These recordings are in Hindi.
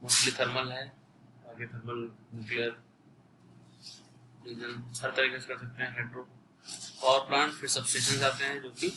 मोस्टली थर्मल है, आगे थर्मल न्यूक्लियर रीजन हर तरीके से कर सकते हैं। हाइड्रो पावर प्लांट, फिर सबस्टेशन आते हैं जो कि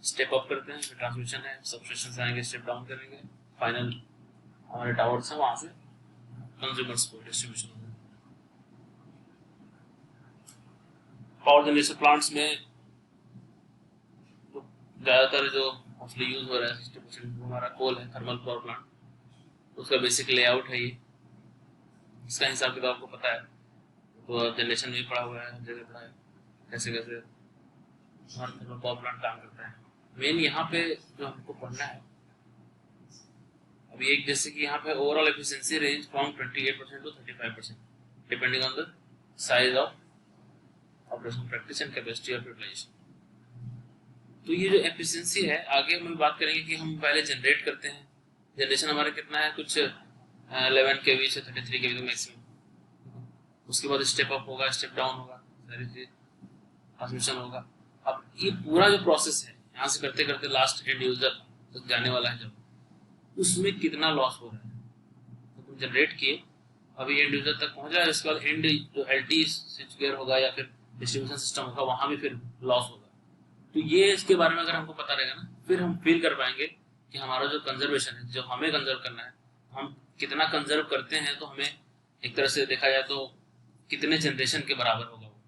स्टेप अप करते हैं, फिर ट्रांसमिशन है, सबस्टेशन से आएंगे स्टेप डाउन करेंगे, फाइनल हमारे टावर्स हैं वहां से कंज्यूमर्स को डिस्ट्रीब्यूशन होगा। पावर जनरेशन प्लांट्स में तो ज़्यादातर जो मोस्टली यूज हो रहा है 60% हमारा कोल है, थर्मल पावर प्लांट। उसका बेसिक लेआउट है ये, इसका हिसाब किताब आपको पता है, तो जनरेशन में भी पड़ा हुआ है, हर जगह पड़ा है कैसे कैसे हमारा थर्मल पावर प्लांट काम करता है। मेन यहाँ पे जो हमको पढ़ना है अभी, एक जैसे कि यहाँ पे overall efficiency range from 28% to 35% depending on the size of operation practice and capacity of utilisation. तो ये जो एफिशिएंसी है, आगे हम बात करेंगे कि हम पहले जनरेट करते हैं, जनरेशन हमारा कितना है, कुछ 11 kV से 33 kV तक मैक्सिमम। उसके बाद स्टेप अप होगा, स्टेप डाउन होगा, सारी चीज ट्रांसमिशन होगा। अब ये पूरा जो प्रोसेस है यहाँ से करते करते लास्ट एंड यूजर तक जाने वाला है, जब उसमें कितना लॉस हो रहा है, तो तुम जनरेट किए, अभी एंड यूजर तक पहुंच रहा है, उसके बाद एंड जो एलटी स्विच गियर होगा या फिर डिस्ट्रीब्यूशन सिस्टम होगा, वहां भी फिर लॉस होगा। तो ये इसके बारे में अगर हमको पता रहेगा ना, फिर हम फील कर पाएंगे कि हमारा जो कंजर्वेशन है, जो हमें कंजर्व करना है, हम कितना कंजर्व करते हैं, तो हमें एक तरह से देखा जाए तो कितने जनरेशन के बराबर होगा वो।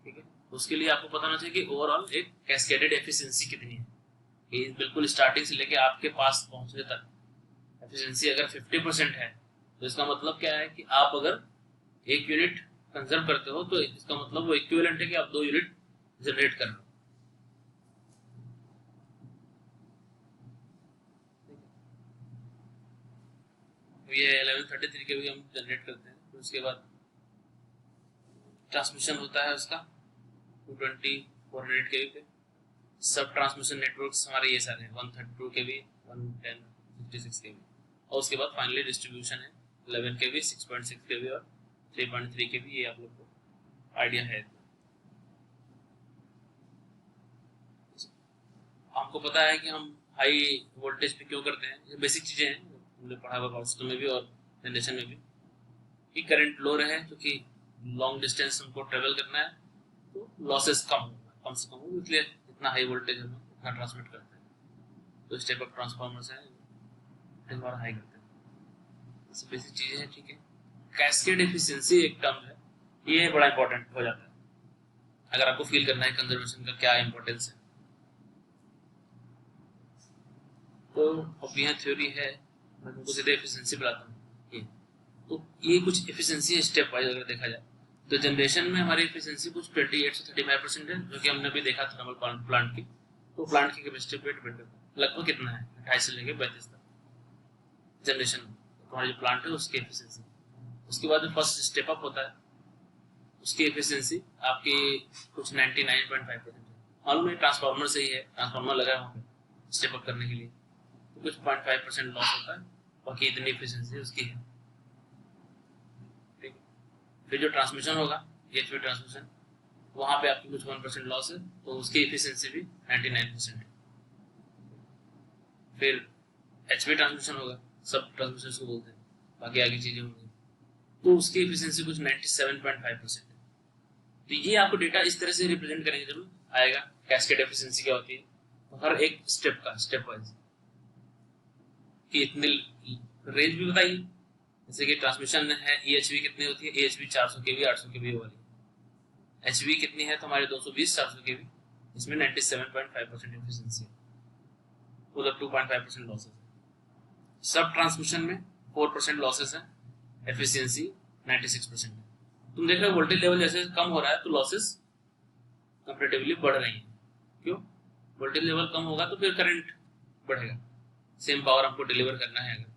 ठीक है, उसके लिए आपको पता होना चाहिए कि ओवरऑल एक कैस्केडेड एफिशिएंसी कितनी है, कि बिल्कुल स्टार्टिंग से लेके आपके पास पहुंचने तक एफिशिएंसी अगर 50% है, तो इसका मतलब क्या है कि आप अगर 1 यूनिट कंजर्व करते हो, तो इसका मतलब वो इक्विवेलेंट है कि आप 2 यूनिट जनरेट कर रहे हो। ये 1133 के भी हम जनरेट करते हैं, फिर उसके बाद ट्रांसमिशन होता है उसका 220 400 के पे। सब ट्रांसमिशन नेटवर्क्स हमारे ये सारे हैं, 132 के भी, 110 56 के भी, और उसके बाद फाइनली डिस्ट्रीब्यूशन है 11 के भी, 6.6 के भी और 3.3 के भी। ये आप लोग को आइडिया है। हमको पता है कि हम हाई वोल्टेज पे क्यों करते हैं, ये बेसिक चीजें हैं, हमने पढ़ा हुआ पावर सिस्टम में भी और जनरेशन में भी, कि करंट लो रहे, क्योंकि लॉन्ग डिस्टेंस हमको ट्रेवल करना है, तो लॉसेस कम से कम हो, इसलिए इतना हाई वोल्टेज हम इतना ट्रांसमिट करते हैं। तो स्टेप अप ट्रांसफार्मर्स हैं, हमारा हाई करते हैं, सब बेसिक चीजें हैं। ठीक है, कैस्केड एफिशिएंसी एक टर्म है, ये बड़ा इंपॉर्टेंट हो जाता है अगर आपको फील करना है कंजर्वेशन का क्या इंपॉर्टेंस है। तो अब यहाँ थ्योरी है, मैं तुमको सीधे एफिशिएंसी बताता हूँ। तो ये कुछ एफिशिएंसी स्टेप वाइज अगर देखा जाए, तो जनरेशन में हमारी एफिशिएंसी कुछ 28 से 35% है, जो कि हमने भी देखा थर्मल प्लांट की। तो प्लांट की कैपेसिटी पे डिपेंड करता है लगभग कितना है, 28 से लेकर 32 तक जनरेशन तुम्हारा जो प्लांट है उसकी एफिशिएंसी। उसके बाद जो फर्स्ट स्टेप अप होता है, उसकी एफिशिएंसी आपकी कुछ 99.5% है। मालूम है ट्रांसफार्मर से ही है, ट्रांसफार्मर लगा है वहाँ पे स्टेप अप करने के लिए, तो कुछ 0.5% लॉस होता है, बाकी इतनी एफिशिएंसी उसकी है। फिर जो ट्रांसमिशन होगा, एचवी ट्रांसमिशन, वहां पे आपकी कुछ 1% लॉस है, तो उसकी एफिशिएंसी भी 99% है। फिर एचवी ट्रांसमिशन होगा, सब ट्रांसमिशन को बोलते हैं, बाकी आगे चीजें होंगी, तो उसकी एफिशिएंसी कुछ 97.5% है। तो ये आपको डेटा इस तरह से रिप्रेजेंट करेंगे जब आएगा कैस्केड एफिशिएंसी क्या होती है, तो हर एक स्टेप का स्टेप वाइज कि इतने रेंज भी बताइए, जैसे कि ट्रांसमिशन है EHV कितनी होती है, EHV 400 केवी 800 केवी वाली, HV कितनी है तो हमारे 220 400 केवी, इसमें 97.5% एफिशिएंसी है, उधर 2.5% लॉसेस है। सब ट्रांसमिशन में 4% लॉसेस है, एफिशिएंसी 96% है। तुम देख रहे हो वोल्टेज लेवल जैसे कम हो रहा है तो लॉसेस कंपैरेटिवली बढ़ रही है। क्यों? वोल्टेज लेवल कम होगा तो फिर करंट बढ़ेगा, सेम पावर हमको डिलीवर करना है, अगर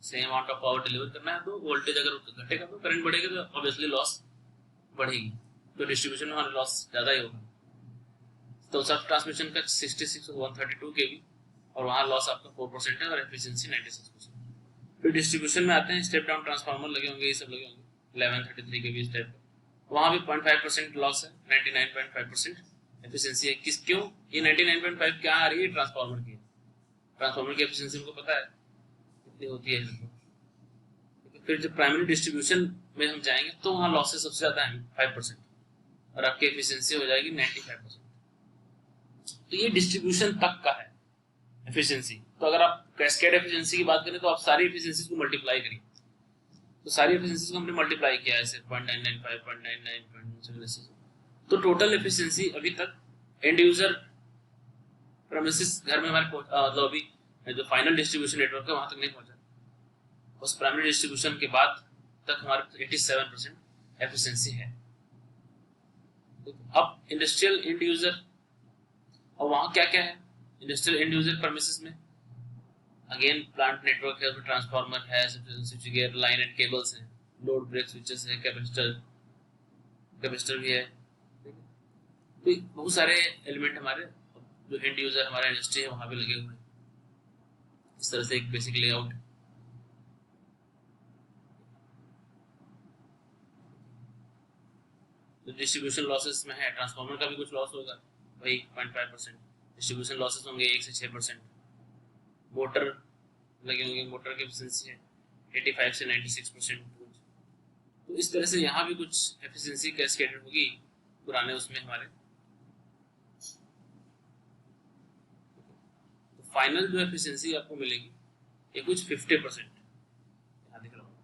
same amount of power deliver करना है तो वोल्टेज अगर घटेगा तो करंट बढ़ेगा, तो ऑब्वियसली लॉस बढ़ेगी, तो डिस्ट्रीब्यूशन में हमारा लॉस ज्यादा ही होगा। तो सब ट्रांसमिशन का 66 132 केवी और वहां लॉस आपका 4% है और एफिशिएंसी 96%। फिर डिस्ट्रीब्यूशन में आते हैं, स्टेप डाउन ट्रांसफार्मर लगे होंगे, ये सब लगे होंगे 1133 केवी स्टेप, वहां भी 0.5% लॉस है, 99.5% एफिशिएंसी है। क्यों ये 99.5 क्या आ रही है? ट्रांसफार्मर की ट्रांसफार्मर की एफिशिएंसी उनको पता है कितनी होती है। फिर जब प्राइमरी डिस्ट्रीब्यूशन में हम जाएंगे तो वहाँ लॉसेस सबसे ज़्यादा है 5% और आपकी एफिशिएंसी हो जाएगी 95%। तो ये डिस्ट्रीब्यूशन तक का है एफिशिएंसी। तो अगर आप कैस्केड एफिशिएंसी की बात करें तो आप सारी एफिशिएंसी को मल्टीप्लाई करिए। तो सारी एफिशिएंसी को हमने मल्टीप्लाई किया ऐसे 0.995 0.99 तो टोटल एफिशिएंसी अभी तक एंड यूजर प्रेमिसेस घर में हमारे मतलब अभी जो फाइनल डिस्ट्रीब्यूशन नेटवर्क है वहां तक नहीं पहुंचा। उस प्राइमरी डिस्ट्रीब्यूशन के बाद तक हमारे 87% एफिशिएंसी है। अब इंडस्ट्रियल एंड यूजर, और वहां क्या क्या है इंडस्ट्रियल एंड यूजर परमिसेस में? अगेन प्लांट नेटवर्क है, उसमें ट्रांसफार्मर है, switch gear, line and cables हैं, लोड ब्रेक स्विचेस है, कैपेसिटर भी है। तो बहुत सारे एलिमेंट हमारे जो एंड यूजर हमारा इंडस्ट्री है वहां पे लगे हुए हैं। इस तरह से एक बेसिक लेआउट है। तो डिस्ट्रीब्यूशन लॉसेस में है, ट्रांसफार्मर का भी कुछ लॉस होगा वही 0.5%। डिस्ट्रीब्यूशन लॉसेस होंगे 1 से 6%। मोटर लगे होंगे, मोटर की एफिशिएंसी है 85 से 96%। तो इस तरह से यहाँ भी कुछ एफिशिएंसी कैस्केडेड होगी पुराने उसमें हमारे। तो फाइनल जो एफिशिएंसी आपको मिलेगी ये कुछ 50% यहाँ दिख रहा होगा।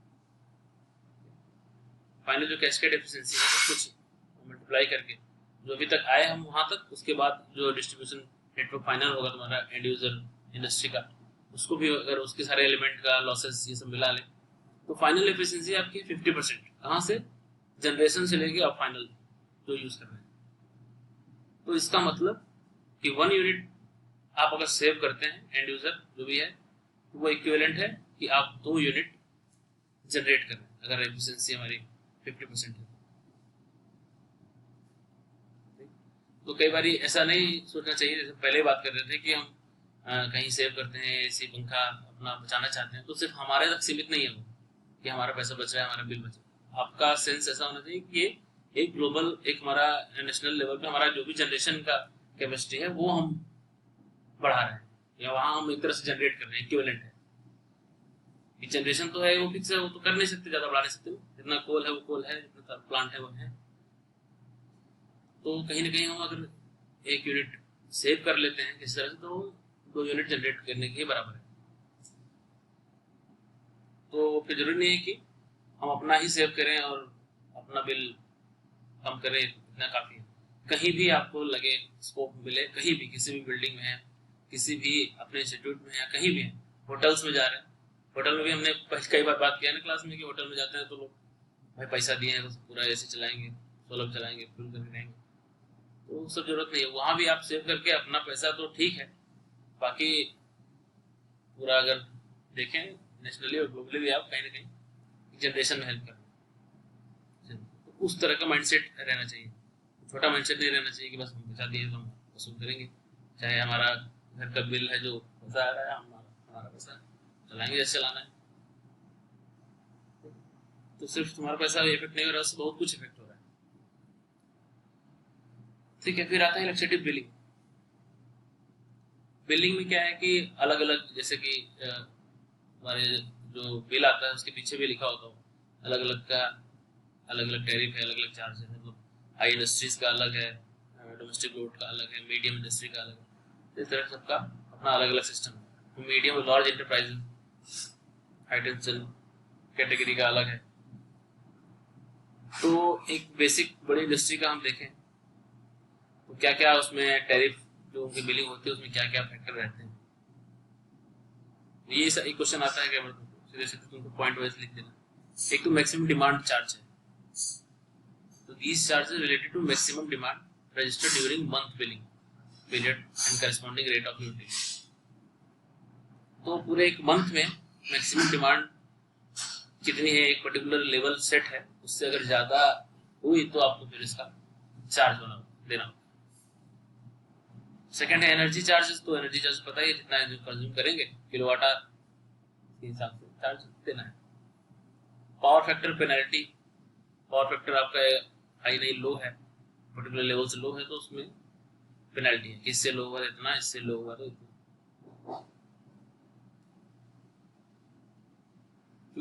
फाइनल जो कैस्केड एफिशिएंसी है कुछ मल्टीप्लाई करके जो अभी तक आए हम वहां तक, उसके बाद जो डिस्ट्रीब्यूशन नेटवर्क फाइनल होगा तुम्हारा एंड यूजर इंडस्ट्री का, उसको भी अगर उसके सारे एलिमेंट का लॉसेस ये सब मिला ले तो फाइनल एफिशिएंसी आपकी 50%। कहाँ से? जनरेशन से लेके आप फाइनल जो यूज कर रहे हैं। तो इसका मतलब कि 1 यूनिट आप अगर सेव करते हैं एंड यूजर जो भी है तो वो इक्विवेलेंट है कि आप 2 यूनिट जनरेट कर रहे हैं अगर एफिशिएंसी हमारी 50% है। तो कई बार ऐसा नहीं सोचना चाहिए, जैसे पहले बात कर रहे थे कि हम कहीं सेव करते हैं एसी पंखा अपना बचाना चाहते हैं तो सिर्फ हमारे तक सीमित नहीं है वो कि हमारा पैसा बच रहा है, हमारा बिल बच रहा है। आपका सेंस ऐसा होना चाहिए कि एक ग्लोबल, एक हमारा नेशनल लेवल पे हमारा जो भी जनरेशन का कैपेसिटी है वो हम बढ़ा रहे हैं या वहाँ हम एक तरह से जनरेट कर रहे हैं, इक्विवेलेंट है। जनरेशन तो है वो फिक्स है, वो तो कर नहीं सकते, ज्यादा बढ़ा नहीं सकते। जितना कोल है वो कोल है, जितना प्लांट है वो है। तो कहीं ना कहीं हम अगर 1 यूनिट सेव कर लेते हैं इस तरह से तो 2 यूनिट जनरेट करने के बराबर है। तो फिर जरूरी नहीं है कि हम अपना ही सेव करें और अपना बिल कम करें, इतना काफी है। कहीं भी आपको लगे स्कोप मिले, कहीं भी किसी भी बिल्डिंग में है, किसी भी अपने इंस्टीट्यूट में है, कहीं भी है, होटल्स में जा रहे हैं, होटल में भी हमने कई बार बात किया ना क्लास में कि होटल में जाते हैं तो लोग भाई पैसा दिए हैं तो पूरा ऐसे चलाएंगे, सोलर चलाएंगे, फुल करके रहेंगे। तो सब जरूरत नहीं है। वहां भी आप सेव करके अपना पैसा तो ठीक है, बाकी पूरा अगर देखें नेशनली और ग्लोबली भी आप कहीं ना कहीं जनरेशन में हेल्प करें। तो उस तरह का माइंडसेट रहना चाहिए। छोटा माइंडसेट नहीं रहना चाहिए कि बस हम पैसा दिए तो हम वसूल करेंगे, चाहे हमारा घर का बिल है जो पैसा आ रहा है हमारा पैसा चलाएंगे जैसे चलाना है। तो सिर्फ तुम्हारा पैसा इफेक्ट नहीं हो रहा, उससे बहुत कुछ इफेक्ट हो रहा है। ठीक है, फिर आता है इलेक्ट्रिसिटी बिलिंग। बिलिंग में क्या है कि अलग अलग, जैसे कि हमारे जो बिल आता है उसके पीछे भी लिखा होता है अलग अलग का, अलग अलग टैरिफ है, अलग अलग चार्ज है। मतलब हाई इंडस्ट्रीज का अलग है, डोमेस्टिक लोड का अलग है, मीडियम इंडस्ट्री का अलग है। इस तरह सबका अपना अलग अलग सिस्टम है। मीडियम और large enterprise high tension category का अलग है। तो एक बेसिक बड़ी इंडस्ट्री का हम देखें तो क्या क्या उसमें टैरिफ जो उनकी बिलिंग होती है उसमें क्या क्या फैक्टर रहते हैं। ये एक क्वेश्चन आता है क्या, सीधे सीधे तुमको पॉइंट वाइज लिख देना। एक तो मैक्सिमम डिमांड चार्ज है, तो these charges related to maximum demand registered during month billing period and corresponding rate of utility। तो पूरे एक मंथ में मैक्सिमम डिमांड कितनी है, एक पर्टिकुलर लेवल सेट है, उससे अगर ज्यादा हुई तो आपको फिर इसका चार्ज देना होगा। सेकंड है एनर्जी चार्जेस। तो एनर्जी चार्ज पता है जितना कंज्यूम करेंगे किलोवाट आवर के हिसाब से चार्ज देना है। Power factor penalty, power factor आपका हाई नहीं लो है, पर्टिकुलर लेवल से लो है तो उसमें पेनल्टी है, इससे लो हुआ इतना, इससे लो हुआ तो इतना।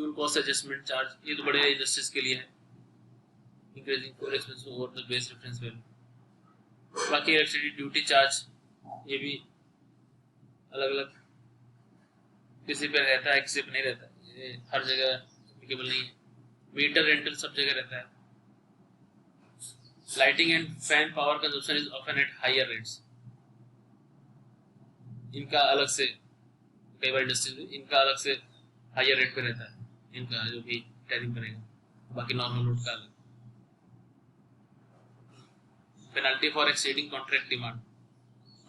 फ्यूल कॉस्ट एडजस्टमेंट चार्ज, ये तो बड़े इंडस्ट्रीज के लिए है, increasing fuel expense over the base reference value. बाकी इलेक्ट्रिसिटी ड्यूटी चार्ज, ये भी अलग अलग किसी पे रहता है किसी पे नहीं रहता है, ये हर जगह एप्लीकेबल नहीं है। मीटर रेंटल सब जगह रहता है। Lighting and fan power consumption is often at higher rates, इनका अलग से कई बार इंडस्ट्रीज में इनका अलग से हायर रेट पे रहता है, इनका जो भी टैरिफ बनेगा, बाकी नॉर्मल लोड का अलग। Penalty for exceeding contract demand,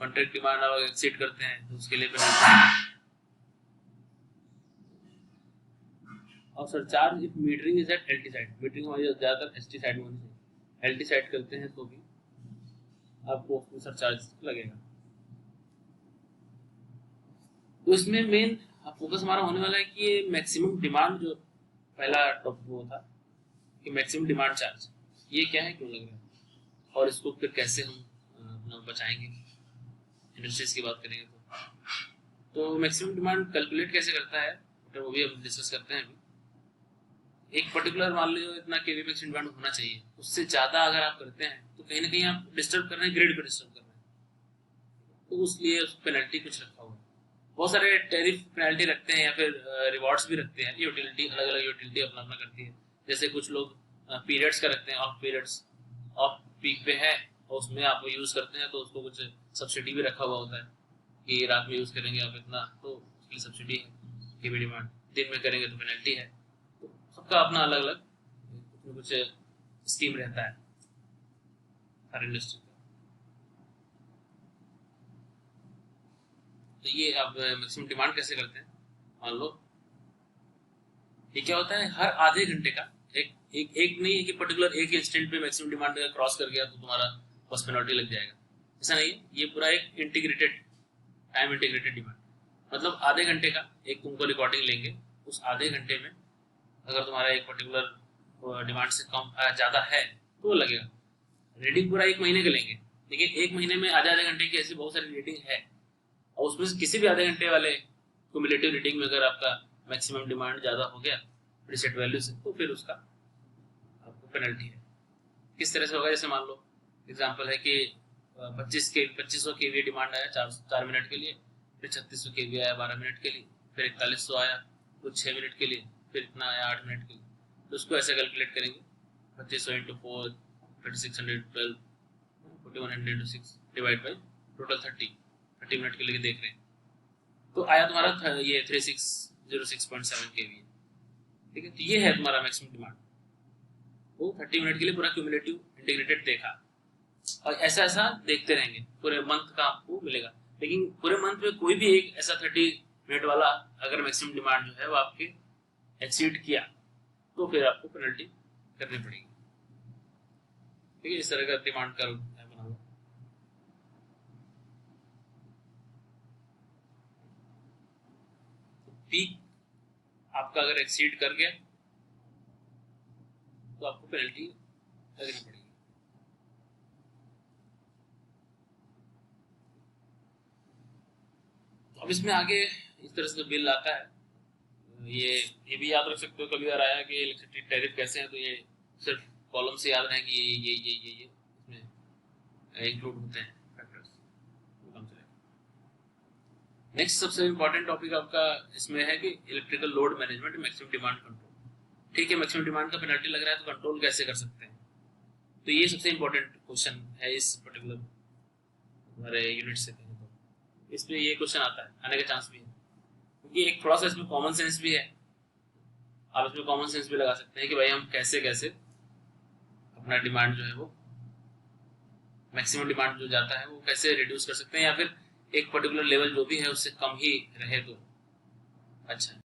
contract demand अगर एक्सीड करते हैं तो उसके लिए पेनल्टी। और surcharge if metering is at LT side, metering हमारी ज्यादातर एसटी साइड में होनी चाहिए, एलटी साइड करते हैं तो भी आपको उसमें सरचार्ज लगेगा। तो इसमें मेन फोकस हमारा होने वाला है कि ये मैक्सिमम डिमांड, जो पहला टॉपिक वो था कि मैक्सिमम डिमांड चार्ज, ये क्या है, क्यों लग रहा है, और इसको फिर कैसे हम अपना बचाएंगे। इंडस्ट्रीज की बात करेंगे तो मैक्सिमम डिमांड कैलकुलेट कैसे करता है, तो वो भी हम डिस्कस करते हैं अभी। एक पर्टिकुलर मान लो इतना केवी मैक्सिमम डिमांड होना चाहिए, उससे ज़्यादा अगर आप करते हैं तो कहीं ना कहीं आप डिस्टर्ब कर रहे हैं, ग्रिड को डिस्टर्ब कर रहे हैं, तो उसलिए उस पेनल्टी कुछ रखा हुआ है। बहुत सारे टैरिफ पेनल्टी रखते हैं या फिर रिवॉर्ड्स भी रखते हैं, यूटिलिटी अलग अलग यूटिलिटी अपना अपना करती है। जैसे कुछ लोग पीरियड्स का रखते हैं, ऑफ पीरियड्स, ऑफ पीक पे है और उसमें आप यूज़ करते हैं तो उसको कुछ सब्सिडी भी रखा हुआ होता है कि रात में यूज़ करेंगे आप इतना तो उसके लिए सब्सिडी है केवी डिमांड, दिन में करेंगे तो पेनल्टी है। तो सबका अपना अलग अलग कुछ स्कीम रहता है हर इंडस्ट्री का। तो ये आप मैक्सिमम डिमांड कैसे करते हैं, मान लो ये क्या होता है, हर आधे घंटे का एक नहीं है कि पर्टिकुलर एक इंस्टेंट पे मैक्सिमम डिमांड क्रॉस कर गया तो तुम्हारा बस पेनल्टी लग जाएगा, ऐसा नहीं है। ये पूरा एक इंटीग्रेटेड टाइम इंटीग्रेटेड डिमांड, मतलब आधे घंटे का एक तुमको रिकॉर्डिंग लेंगे, उस आधे घंटे में अगर तुम्हारा एक पर्टिकुलर डिमांड से कम ज़्यादा है तो वो लगेगा। रीडिंग पूरा एक महीने का लेंगे, लेकिन एक महीने में आधे आधे घंटे की ऐसी बहुत सारी रीडिंग है और उसमें से किसी भी आधे घंटे वाले क्यूमुलेटिव रीडिंग में अगर आपका मैक्सिमम डिमांड ज़्यादा हो गया प्रीसेट वैल्यू से तो फिर उसका आपको पेनल्टी है। किस तरह से होगा, जैसे मान लो एग्जांपल है कि 2500 केवी डिमांड आया 4 मिनट के लिए, फिर 3600 केवी आया 12 मिनट के लिए, फिर 4100 आया कुछ 6 मिनट के लिए, फिर इतना आया 8 मिनट के लिए। तो उसको ऐसे कैलकुलेट करेंगे 2500 into 4 3612 4100 into 6 divide by total 30 minute के लिए देख रहे हैं तो आया तुम्हारा ये 3606.7 केवी। ठीक है, तो ये है तुम्हारा मैक्सिमम डिमांड। वो 30 मिनट के लिए पूरा क्यूमुलेटिव इंटीग्रेटेड देखा और ऐसा ऐसा देखते रहेंगे, पूरे मंथ का आपको मिलेगा। लेकिन पूरे मंथ में कोई भी एक ऐसा 30 मिनट वाला अगर मैक्सिमम डिमांड जो है वो आपके एक्सीड किया तो फिर आपको पेनल्टी करनी पड़ेगी। ठीक है, इस तरह का डिमांड कर्व है बना हुआ। पीक आपका अगर एक्सीड कर गया तो आपको पेनल्टी लगनी पड़ेगी। अब इसमें आगे इस तरह से बिल आता है, ये भी याद रख सकते हो कभी बार आया कि इलेक्ट्रिसिटी टैरिफ कैसे हैं, तो ये सिर्फ कॉलम से याद रहे कि ये इसमें इंक्लूड होते हैं फैक्टर्स। नेक्स्ट सबसे इम्पोर्टेंट टॉपिक आपका इसमें है कि electrical load management maximum demand control. ठीक है, मैक्सिमम डिमांड का पेनल्टी लग रहा है तो कंट्रोल कैसे कर सकते हैं, तो ये सबसे इम्पोर्टेंट क्वेश्चन है इस पर्टिकुलर हमारे यूनिट से कहें तो इसमें ये क्वेश्चन आता है, आने का चांस भी है क्योंकि एक थोड़ा सा इसमें कॉमन सेंस भी है। आप इसमें कॉमन सेंस भी लगा सकते हैं कि भाई हम कैसे कैसे अपना डिमांड जो है वो मैक्सिमम डिमांड जो जाता है वो कैसे रिड्यूस कर सकते हैं या फिर एक पर्टिकुलर लेवल जो भी है उससे कम ही रहे तो अच्छा है।